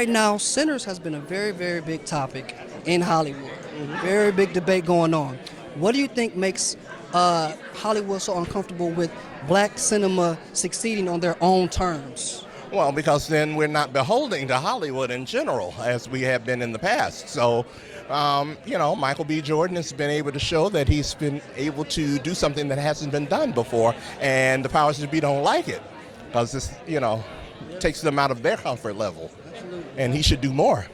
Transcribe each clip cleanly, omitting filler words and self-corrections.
Right now, Sinners has been a very, very big topic in Hollywood. Very big debate going on. What do you think makes Hollywood so uncomfortable with black cinema succeeding on their own terms? Well, because then we're not beholding to Hollywood in general as we have been in the past. So, Michael B. Jordan has been able to show that he's been able to do something that hasn't been done before, and the powers that be don't like it because this, takes them out of their comfort level. And he should do more.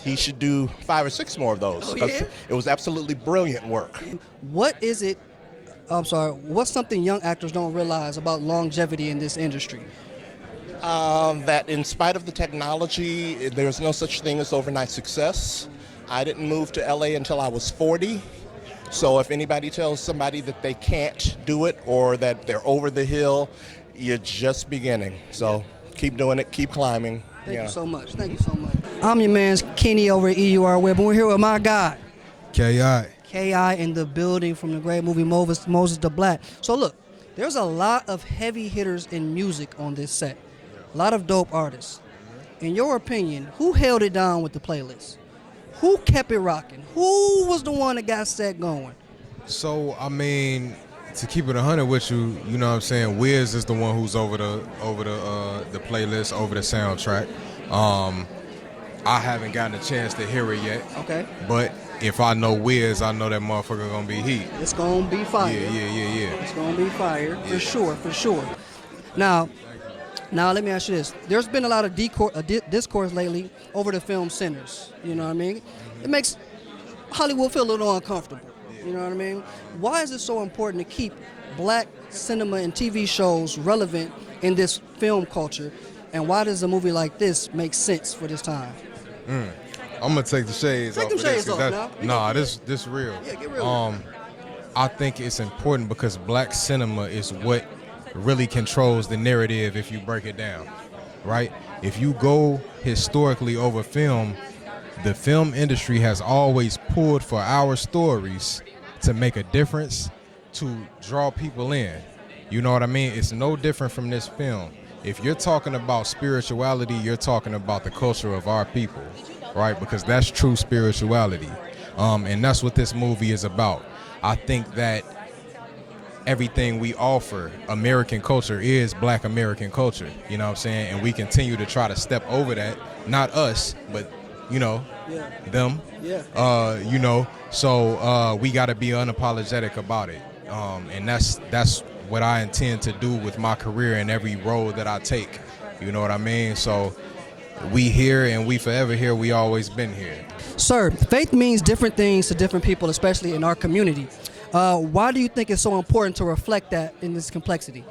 He should do 5 or 6 more of those. Because it was absolutely brilliant work. What is it? What's something young actors don't realize about longevity in this industry? That in spite of the technology, there's no such thing as overnight success. I didn't move to LA until I was 40. So if anybody tells somebody that they can't do it or that they're over the hill, you're just beginning. So keep doing it, keep climbing. Thank you so much. Thank you so much. I'm your man, Kenny over at EURweb, and we're here with my guy. K.I. K.I. in the building from the great movie Moses the Black. So look, there's a lot of heavy hitters in music on this set. A lot of dope artists. In your opinion, who held it down with the playlist? Who kept it rocking? Who was the one that got set going? So, to keep it 100 with you, you know what I'm saying, Wiz is the one who's over the playlist, over the soundtrack. I haven't gotten a chance to hear it yet. Okay. But if I know Wiz, I know that motherfucker gonna be heat. It's gonna be fire. Yeah. It's gonna be fire, for sure. Now let me ask you this. There's been a lot of discourse lately over the film Sinners. You know what I mean? It makes Hollywood feel a little uncomfortable. You know what I mean? Why is it so important to keep black cinema and TV shows relevant in this film culture? And why does a movie like this make sense for this time? I'm gonna take the shades off. Take them shades off now. Nah, this real. Yeah, get real. I think it's important because black cinema is what really controls the narrative if you break it down, right? If you go historically over film, the film industry has always pulled for our stories to make a difference, to draw people in. You know what I mean? It's no different from this film. If you're talking about spirituality, you're talking about the culture of our people, right? Because that's true spirituality. And that's what this movie is about. I think that everything we offer, American culture, is black American culture. You know what I'm saying? And we continue to try to step over that. Not us, but, them. Yeah. So we got to be unapologetic about it. And that's what I intend to do with my career and every role that I take. You know what I mean? So we here and we forever here. We always been here. Sir, faith means different things to different people, especially in our community. Why do you think it's so important to reflect that in this complexity?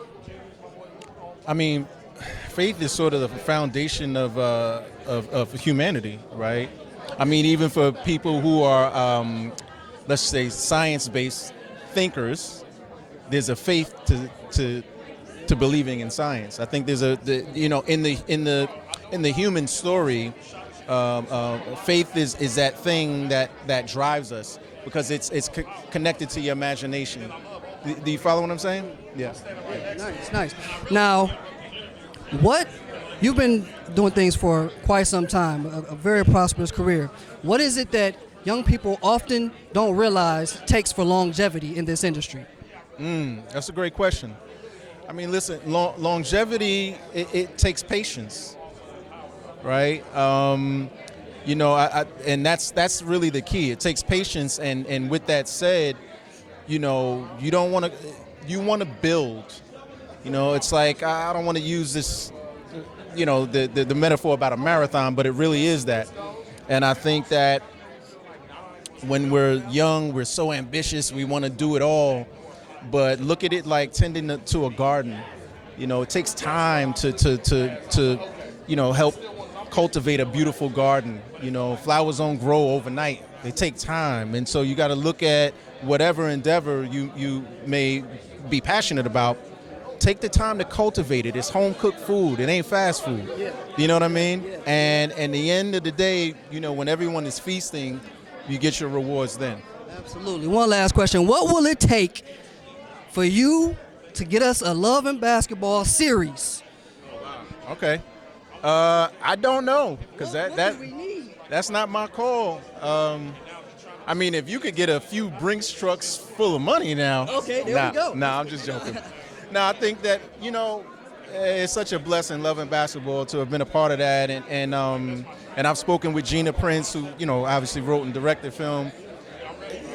Faith is sort of the foundation of humanity, right? Even for people who are, let's say, science-based thinkers, there's a faith to believing in science. I think there's in the human story, faith is that thing that drives us because it's connected to your imagination. Do you follow what I'm saying? Yeah. Nice. Now, you've been doing things for quite some time, a very prosperous career. What is it that young people often don't realize takes for longevity in this industry? That's a great question. Listen, longevity, it takes patience, right? And that's really the key. It takes patience, and with that said, you want to build. It's like, I don't want to use this, the metaphor about a marathon, but it really is that. And I think that when we're young, we're so ambitious, we want to do it all. But look at it like tending to a garden. It takes time to help cultivate a beautiful garden. Flowers don't grow overnight. They take time. And so you got to look at whatever endeavor you may be passionate about. Take the time to cultivate it. It's home-cooked food. It ain't fast food. Yeah. You know what I mean? Yeah. And at the end of the day, when everyone is feasting, you get your rewards then. Absolutely. One last question. What will it take for you to get us a Love and Basketball series? Okay. I don't know, because What do we need? that's not my call. I mean, if you could get a few Brinks trucks full of money now. Okay, there we go. Nah, I'm just joking. No, I think that, it's such a blessing loving basketball to have been a part of that. And I've spoken with Gina Prince, who, obviously wrote and directed film.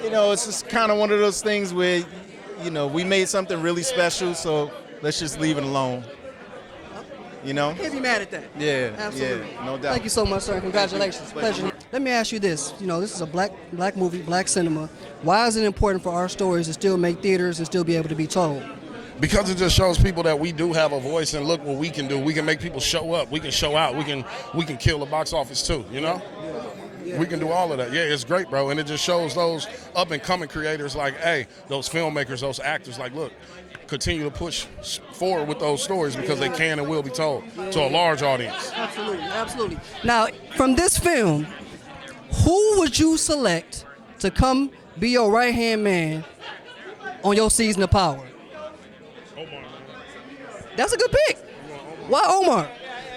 It's just kind of one of those things where, we made something really special, so let's just leave it alone. Can't be mad at that. Yeah, Absolutely. yeah, no doubt. Thank you so much, sir. Congratulations. Pleasure. Let me ask you this. This is a black movie, black cinema. Why is it important for our stories to still make theaters and still be able to be told? Because it just shows people that we do have a voice, and look what we can do. We can make people show up. We can show out. We can kill the box office too, Yeah. We can do all of that. Yeah, it's great, bro. And it just shows those up and coming creators like, hey, those filmmakers, those actors, like, look, continue to push forward with those stories because they can and will be told to a large audience. Absolutely. Now, from this film, who would you select to come be your right-hand man on your season of Power? Omar. That's a good pick. Why Omar?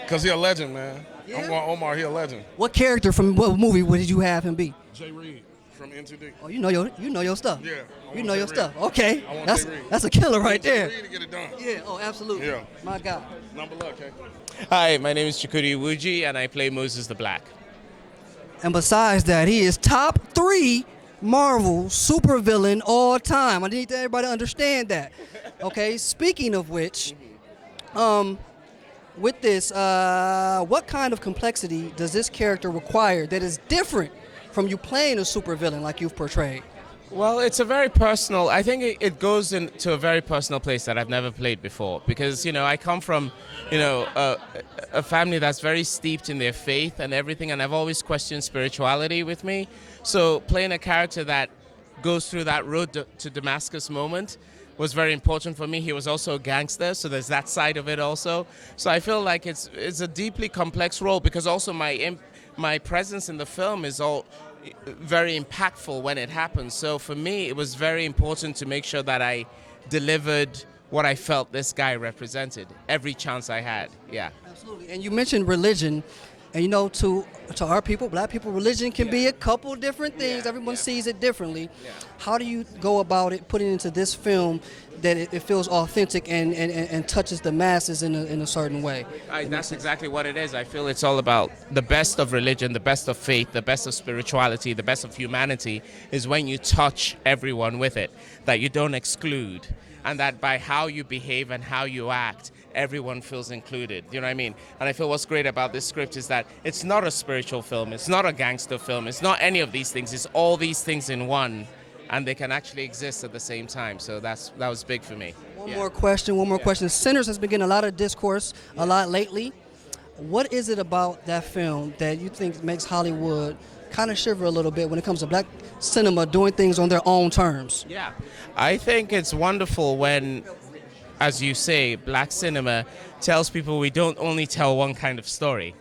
Because he a legend, man. Yeah? I'm going Omar, he a legend. What character from what movie did you have him be? Jay Reed from N2D. Oh, you know your stuff. Yeah. You know your stuff. Okay. I want That's Jay Reed. that's a killer right there. Jay Reed to get it done. Yeah. Oh, absolutely. Yeah. My God. Number luck, okay? Hi, my name is Chukwudi Iwuji, and I play Moses the Black. And besides that, he is top 3 Marvel supervillain all time. I need everybody to understand that. Okay. Speaking of which, with this, what kind of complexity does this character require that is different from you playing a supervillain like you've portrayed? Well, it's a very personal, I think it goes into a very personal place that I've never played before because, I come from, a family that's very steeped in their faith and everything, and I've always questioned spirituality with me. So playing a character that goes through that road to Damascus moment was very important for me. He was also a gangster, so there's that side of it also. So I feel like it's a deeply complex role because also my presence in the film is all very impactful when it happens. So for me, it was very important to make sure that I delivered what I felt this guy represented every chance I had. Yeah. Absolutely. And you mentioned religion, and to our people, black people, religion can be a couple different things. Yeah, Everyone yeah. sees it differently. Yeah. How do you go about it, putting it into this film that it feels authentic and touches the masses in a certain way? That's exactly what it is. I feel it's all about the best of religion, the best of faith, the best of spirituality, the best of humanity is when you touch everyone with it, that you don't exclude, and that by how you behave and how you act, everyone feels included. You know what I mean? And I feel what's great about this script is that it's not a spiritual film, it's not a gangster film, it's not any of these things, it's all these things in one, and they can actually exist at the same time. So that was big for me. One more question. Sinners has been getting a lot of discourse a lot lately. What is it about that film that you think makes Hollywood kind of shiver a little bit when it comes to black cinema doing things on their own terms? Yeah, I think it's wonderful when, as you say, black cinema tells people we don't only tell one kind of story.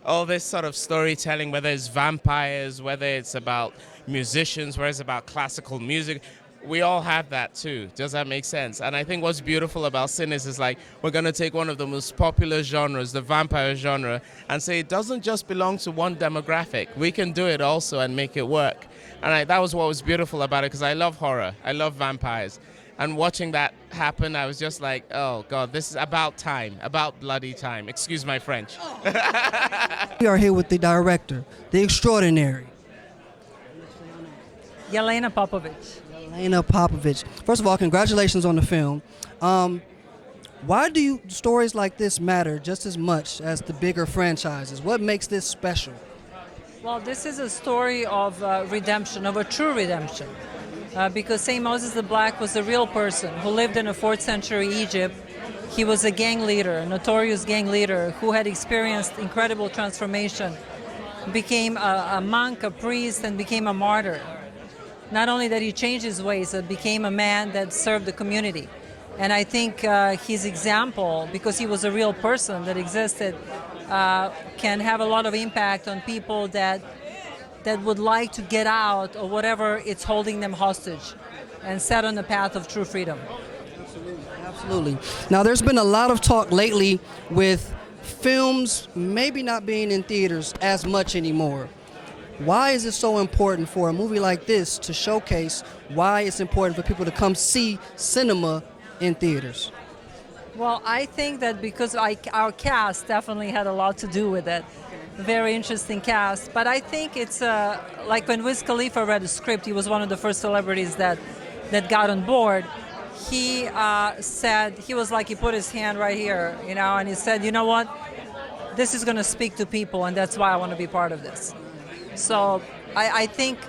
All this sort of storytelling, whether it's vampires, whether it's about musicians, whether it's about classical music, we all have that too. Does that make sense? And I think what's beautiful about Sinners is like we're going to take one of the most popular genres, the vampire genre, and say it doesn't just belong to one demographic. We can do it also and make it work. And that was what was beautiful about it because I love horror. I love vampires. And watching that happen, I was just like, oh, God, this is about time, about bloody time. Excuse my French. We are here with the director, the extraordinary, Yelena Popovich. Elena Popovich. First of all, congratulations on the film. Why do stories like this matter just as much as the bigger franchises? What makes this special? Well, this is a story of redemption, of a true redemption. Because St. Moses the Black was a real person who lived in a 4th century Egypt. He was a gang leader, a notorious gang leader who had experienced incredible transformation, became a monk, a priest, and became a martyr. Not only that he changed his ways, but became a man that served the community. And I think his example, because he was a real person that existed, can have a lot of impact on people that would like to get out of whatever it's holding them hostage and set on the path of true freedom. Absolutely. Now, there's been a lot of talk lately with films maybe not being in theaters as much anymore. Why is it so important for a movie like this to showcase why it's important for people to come see cinema in theaters? Well, I think that because our cast definitely had a lot to do with it. Very interesting cast. But I think it's like when Wiz Khalifa read the script, he was one of the first celebrities that got on board. He said, he was like, he put his hand right here, you know, and he said, you know what? This is going to speak to people, and that's why I want to be part of this. So I think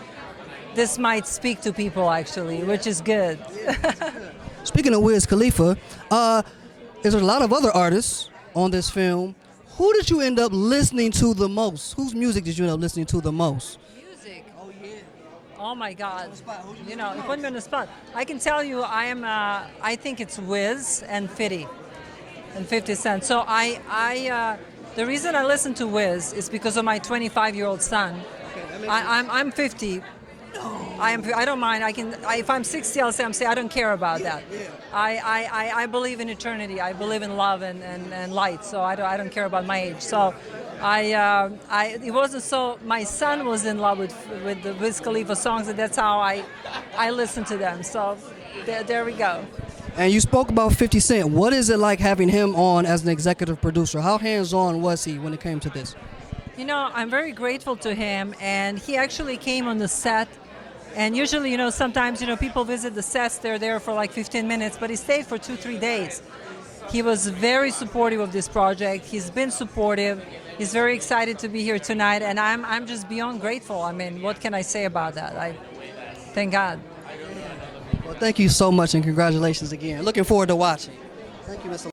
this might speak to people, actually, which is good. Speaking of Wiz Khalifa, there's a lot of other artists on this film. Who did you end up listening to the most? Whose music did you end up listening to the most? Music? Oh, yeah. Oh, my God. You know, you put me on the spot. I can tell you I think it's Wiz and 50 Cent. So the reason I listen to Wiz is because of my 25-year-old son. I'm 50. I don't mind. If I'm 60, I'll say I don't care about that. I believe in eternity. I believe in love and light. So I don't care about my age. So it wasn't so. My son was in love with the Wiz Khalifa songs, and that's how I listen to them. So there we go. And you spoke about 50 Cent. What is it like having him on as an executive producer? How hands-on was he when it came to this? You know, I'm very grateful to him, and he actually came on the set. And usually, you know, sometimes, you know, people visit the sets, they're there for like 15 minutes, but he stayed for 2-3 days. He was very supportive of this project. He's been supportive. He's very excited to be here tonight, and I'm just beyond grateful. I mean, what can I say about that? Thank God. Well, thank you so much, and congratulations again. Looking forward to watching. Thank you, Mr.